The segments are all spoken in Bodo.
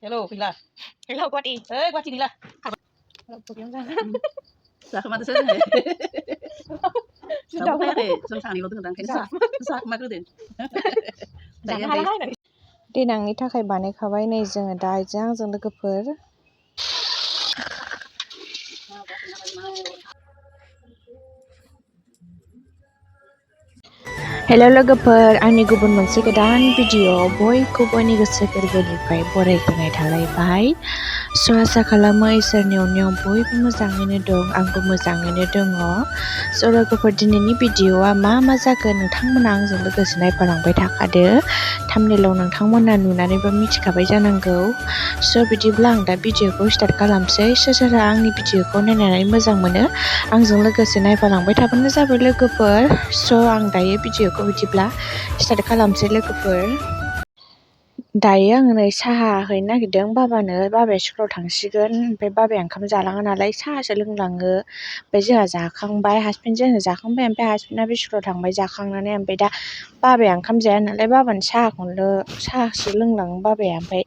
Hello, Pila. Hello, kuat i. Kuat sini lah. Hello, yang sana. Sa kemana saja nih? Sudah kayak deh, sama lo tuh tentang sa kemana deh? Jangan halah-halah. Denangनि थाखाय बानायखाबाय नै जोङो दा आइजों आंजों लोगोफोर हेल' लोगोफोर आंनि गुबुन मोनसे गोदान भिडिअ बयखौबोनि गोसो गोरबोनिफ्राय बरायग्रोनाय थालायबाय स' आसा खालामो इसोरनि अननायाव बयबो मोजाङैनो दं आंबो मोजाङैनो दङ स' लोगोफोर दिनैनि भिडिअआ मा जागोन नोंथांमोना आंजों लोगोसे नायफालांबाय थाखादो थाम्बनेइलाव नोंथांमोना नुनानैबो मिथिखाबाय जानांगौ स' बिदिब्ला आं दा भिडिअखौ स्टार्ट खालामसै सोरबा आंनि भिडिअखौ नायनानै मोजां मोनो आंजों लोगोसे नायफालांबाय थाबानो जाबाय लोगोफोर स' आं दायो भिडिअखौ बिदिब्ला स्टार्ट खालामसै लोगोफोर दायो आङो नै साहा हैनो नागिरदों बाबाया स्कुलाव थांसिगोन ओमफ्राय बाबाया ओंखाम जालाङा नालाय साहासो लोंलाङो ओमफ्राय जोंहा जाखांबाय हासबेन्ड जोंहा जाखांबाय ओमफ्राय हासबेन्डआबो स्कुलाव थांबाय जाखांनानै ओमफ्राय दा बाबाया ओंखाम जाया नालाय बाबानो साहासो लोंलाङो बाबाया ओमफ्राय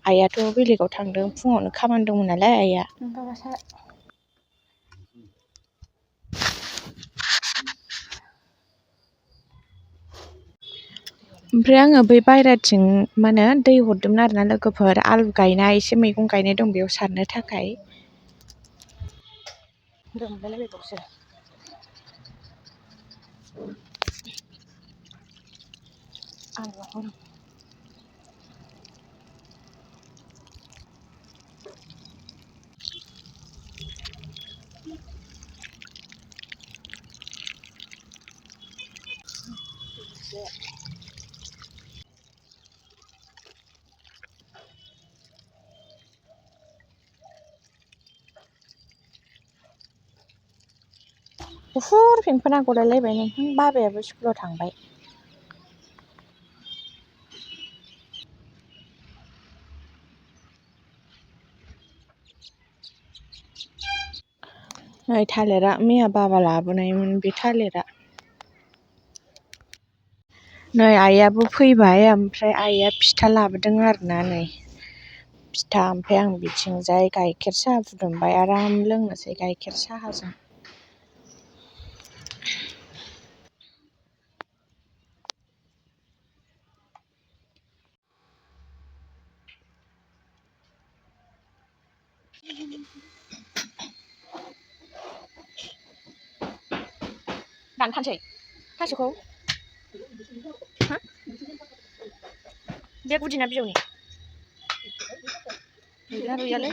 आइयाथ' बेलेगाव थांदों फुङावनो खामानि दंमोन नालाय आइया ओमफ्राय आङो बै बायह्राथिं मा होनो दै हरदोंमोन आरोना लोगोफोर आलु गायनाय एसे मैगं गायनाय दं बेयाव सारनो थाखाय गुफुर फेंफोना गलायलायबाय नोंथां बाबायाबो स्कुलाव थांबाय नै थालिरा मैया बाबा लाबोनायमोन बे थालिरा नै आइयाबो फैबाय ओमफ्राय आइया फिथा लाबोदों आरोना नै फिथा ओमफ्राय आं बिथिंजाय गाइखेर साहा फुदुंबाय आराम लोंनोसै गाइखेर साहाजों दानखानोसै थास'खौ बे गुदिना बिजौनि रुइयालै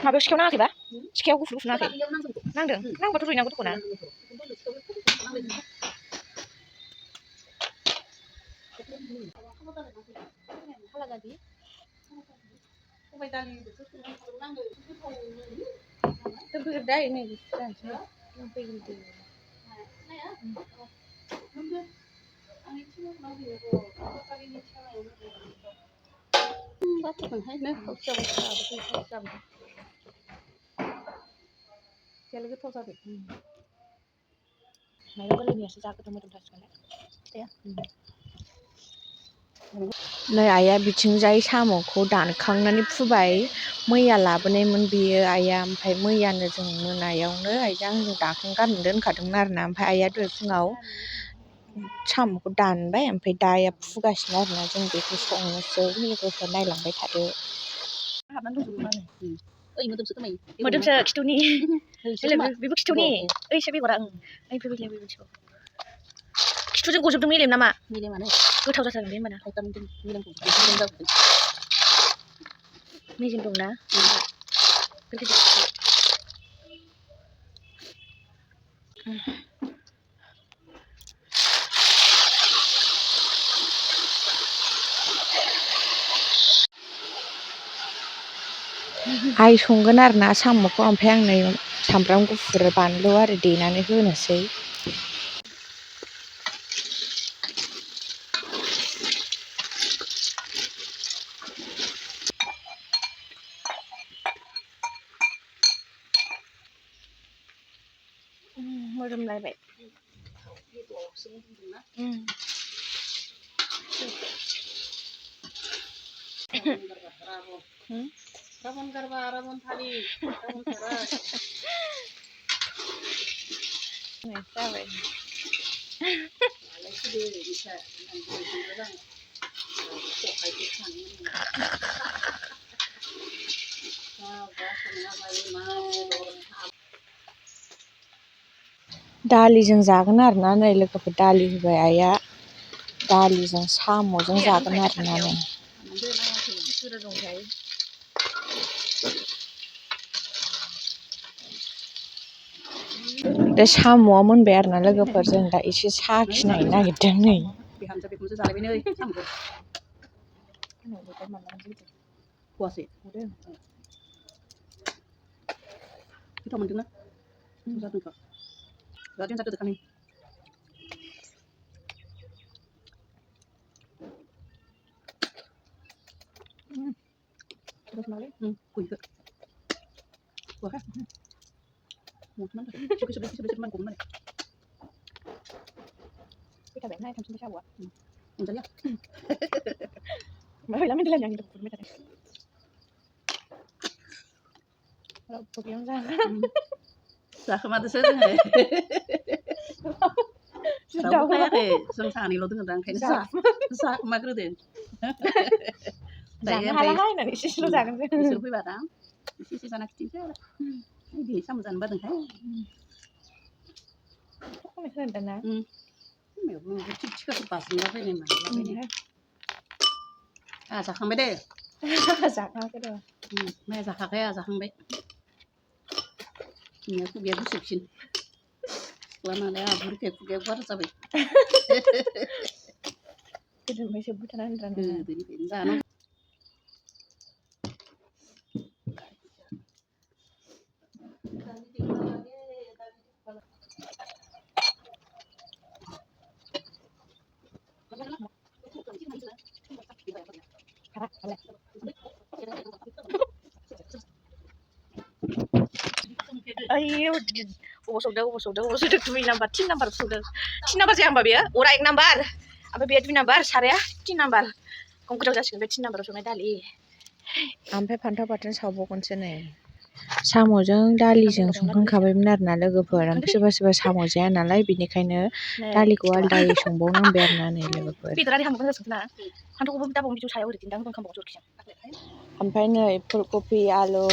माबायाव सिखायाव नाङाखैबा सिखायाव गुफुर नाङाखै नांदों नांबाथ' रुइनांगौ दख'ना नै आइया बिथिंजाय साम'खौ दानखांनानै फुबाय मैया लाबोनायमोन बेयो आइया ओमफ्राय मैयानो जों मोनायावनो आइजों आंजों दाखोन गारनो दोनखादोंमोन आरोना ओमफ्राय आइया दहाय फुङाव साम'खौ दानबाय ओमफ्राय दा आइया फुगासिनो आरोना जों बेखौ संनोसै लोगोफोर नायलांबाय थादो मोदोमसो खिथुनि बेबो खिथुनि ओइसो बेगरा खिथुजों गजोबदों मेलेम नामा गोथाव जाथारगोन बे होमबाना मेजेम दंना आइ संगोन आरोना साम'खौ ओमफ्राय आं नै सामब्राम गुफुर बानलु आरो देनानै होनोसै मोदोमलायबाय Rabon garba, rabon thali, rabon thara. Này sao vậy? Lấy cái đi để bisa nanti orang kok kayak kan. दालिजों जागोन आरोना नै लोगोफोर दालि होबाय आइया दालिजों साम'जों जागोन आरोना नै दा साम'आ मोनबाय आरोना लोगोफोर जों दा एसे साखिनायनो नागिरदों नै Bihamsa bekumsa जालायबाय नै साम'खौ kuasi kita mending lah satu kok berarti satu tekan nih terus lagi kuih ke wah kan mau mana sudah teman kuman kita benar kan sudah siapa untuk ya mà phải làm cái làm gì được mấy cái này rồi phục vụ ra sao không ăn được này sao kayak deh sang ini lo tuh nggak kayak sak mager deh jangan halang nanti sih lo jangan sih disuruh batang sisi sana kecil ini di sama jangan batang kayak không phải hơn tận nào mẹ cũng chưa có bao nhiêu cái này mà giặc không biết đây giặc không cái đâu mẹ giặc cái giặc không biết nhớ cũng biết sụp xin lama đấy buru kayak buat sao vậy cái đường mấy sụp cho nên từ đi ra nó ayo ubah sudah 2 number 3 number sudah 3 number siapa biar orang 1 number apa biar 2 number साराया 3 number konkret जासिगोन बे 3 number संनाय दालि ओमफ्राय फान्थाव बाथोन सावबावगोनसो नै साम'जों दालिजों संखांखाबायमोन आरोना लोगोफोर ओमफ्राय सोरबा साम' जाया नालाय बिनिखायनो दालिखौ आलदायै संबावनांबाय आरोना नै लोगोफोर बेदरारि हांबावगोन जासिगोन ना फान्थावखौबो दाबाव बिजौ सायाव ओरै दिन्दां दोनखांबावगोन जरखिजों ओमफ्राय नै फुलकबि आलु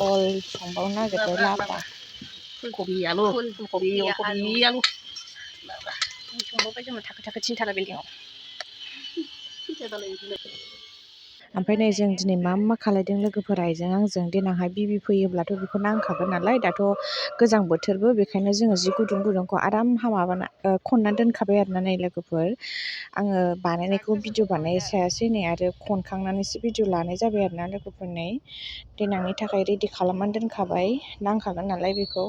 अल संबावनो नागिरबाय लाब्रा फुलकबि आलु संबावबाय जोङो थाखो थिनथाला बिल्डिंआव ओमफ्राय नै जों दिनै मा खालायदों लोगोफोर आइजों आंजों देनांहाय बिबि फैयोब्लाथ' बेखौ नांखागोन नालाय दाथ' गोजां बोथोरबो बेखायनो जोङो जि गुदुंखौ आराम माबाना खनना दोनखाबाय आरोना नै लोगोफोर आङो बानायनायखौ भिडिअ बानायसायासै नै आरो खनखांनानैसो भिडिअ लानाय जाबाय आरोना लोगोफोर नै देनांनि थाखाय रेडि खालामनानै दोनखाबाय नांखागोन नालाय बेखौ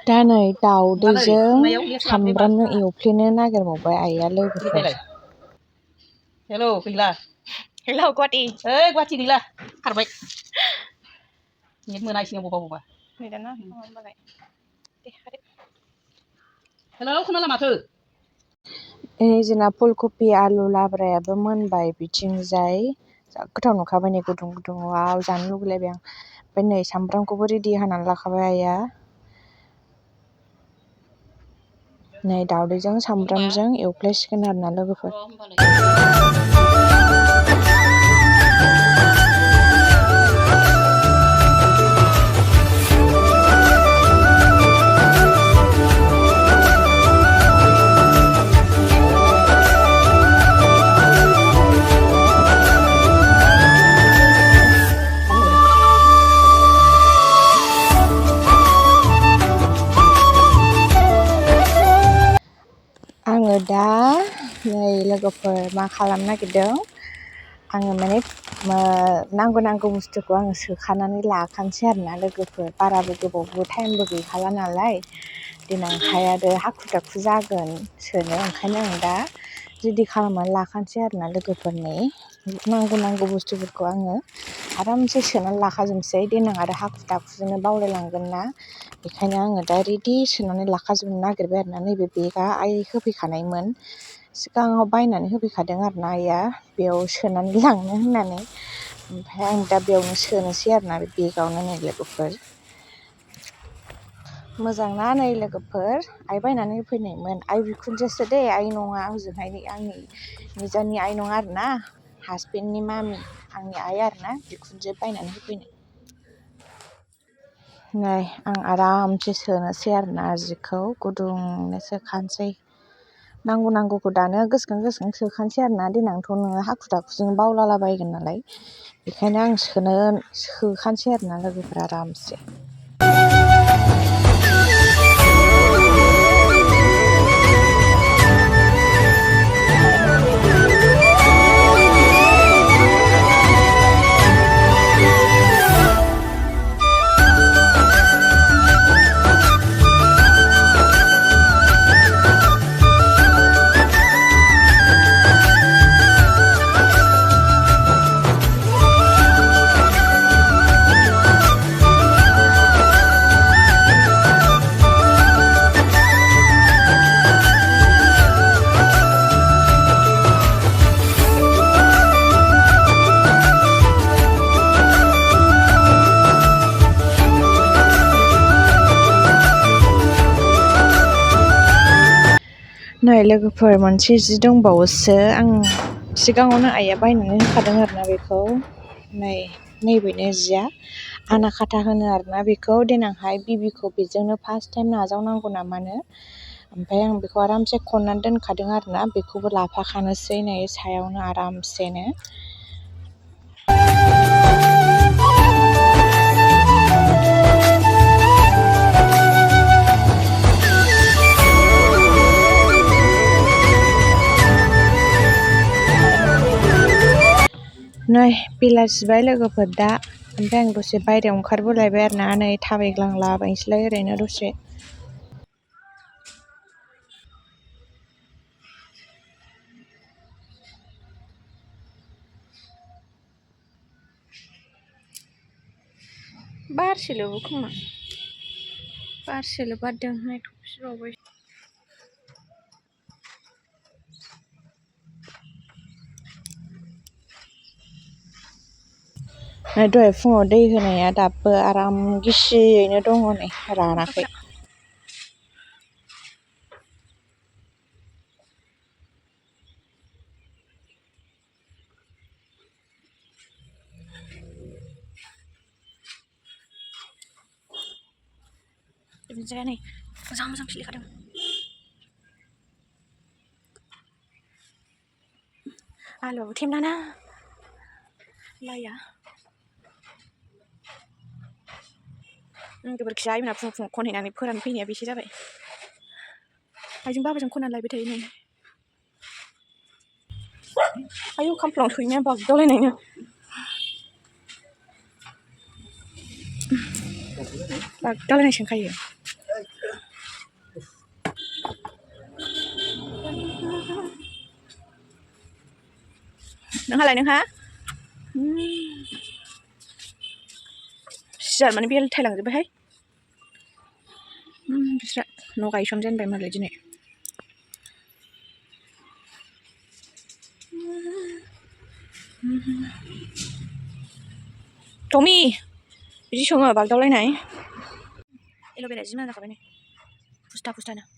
दा नै दाउदैजों सामब्रामजों एवफ्लेनो नागिरबावबाय आइया लोगोफोर हेलौ गैला हेलौ गुवाहाटि गुवाहाटि गैला खारबाय नेट मोना इसिङाव बबा नेटानो होमबालाय दे खादो हेलौ खोनाला माथो जोंना फुलकबि आलु लाब्रायाबो मोनबाय बिथिंजाय जा गोथाव नुखाबाय नै गुदुं गुदुङाव जानो लुगैलायबाय आं ओमफ्राय नै सामब्रामखौबो रेडि हानानै लाखाबाय आइया नै दाउदैजों सामब्रामजों एवफ्लेसिगोन आरोना लोगोफोर आङो दा नै लोगोफोर मा खालामनो नागिरदों आङो माने नांगौ बुस्थुखौ आङो सोखानानै लाखानोसै आरोना लोगोफोर बाराबो गोबावबो टाइमबो गैखाला नालाय देनांहाय आरो हाखु दाखु जागोन सोनो ओंखायनो आं दा रेडि खालामनानै लाखानोसै आरोना लोगोफोर नै नांगौ बुस्थुफोरखौ आङो आरामसे सोनानै लाखाजोबनोसै देनां आरो हाखु दाखुजोंनो बावलायलांगोन ना बेखायनो आङो दा रेडि सोनानै लाखाजोबनो नागिरबाय आरोना नैबे बेगआ आइ होफैखानायमोन सिगाङाव बायनानै होफैखादों आरोना आइया बेयाव सोनानै लांनो होननानै ओमफ्राय आं दा बेयावनो सोनोसै आरोना बे बेगावनो नै लोगोफोर मोजांना नै लोगोफोर आइ बायनानै होफैनायमोन आइ बिखुनजोसो दे आइ नङा हजोंहाय आंनि निजानि आइ नङा आरोना हासबेन्डनि मामि आंनि आइ आरोना बिखुनजो बायनानै होफैनाय नै आं आरामसे सोनोसै आरोना जिखौ गुदुंनो सोखानोसै नांगौखौ दानो गोसोखां सोखानोसै आरोना देनांथ' नोङो हाखु दाखुजों बावलालाबायगोन नालाय बेखायनो आं सोखानोसै आरोना लोगोफोर आरामसे नै लोगोफोर मोनसे जि दंबावोसो आं सिगाङावनो आइया बायनानै होखादों आरोना बेखौ नैबेनो जिया आनाखाथा होनो आरोना बेखौ देनांहाय बिबिखौ बेजोंनो फार्स्ट टाइम नाजावनांगौ नामानो ओमफ्राय आं बेखौ आरामसे खननानै दोनखादों आरोना बेखौबो लाफाखानोसै नै सायावनो आरामसेनो नै बेलासिबाय लोगोफोर दा ओमफ्राय आं दसे बायहेरायाव ओंखारबोलायबाय आरोना नै थाबायग्लांलाबायनोसैलाय ओरैनो दसे बारसेल' खोमा बारसेल' बारदों नै थफिबावबाय दहाय फुङाव दै होनाया दाबो आराम गिसियैनो दङ नै रानाखै जाया नै मोजां खिलिखादों आलुआबो थेमनाना लाइया गोबोरखिया आइमोना फुङाव खनहैनानै फोरानफैनाया बेसो जाबाय आइजों बाबाजों खननानै लायबाय थायो नै आयौ खामफ्लांआव सैमाया बागदावलायनायनो बागदावलायनायसो ओंखायो नोंहालाय नोंहा सियार माने बेलथायलांजोब्बायहाय बिस्रा न' गायसनजेनबाय मालाय दिनै टमि बिदि सङो बागदावलायनाय एल'भेरा जि मोजां जाखाबाय नै फुस्था फुस्थानो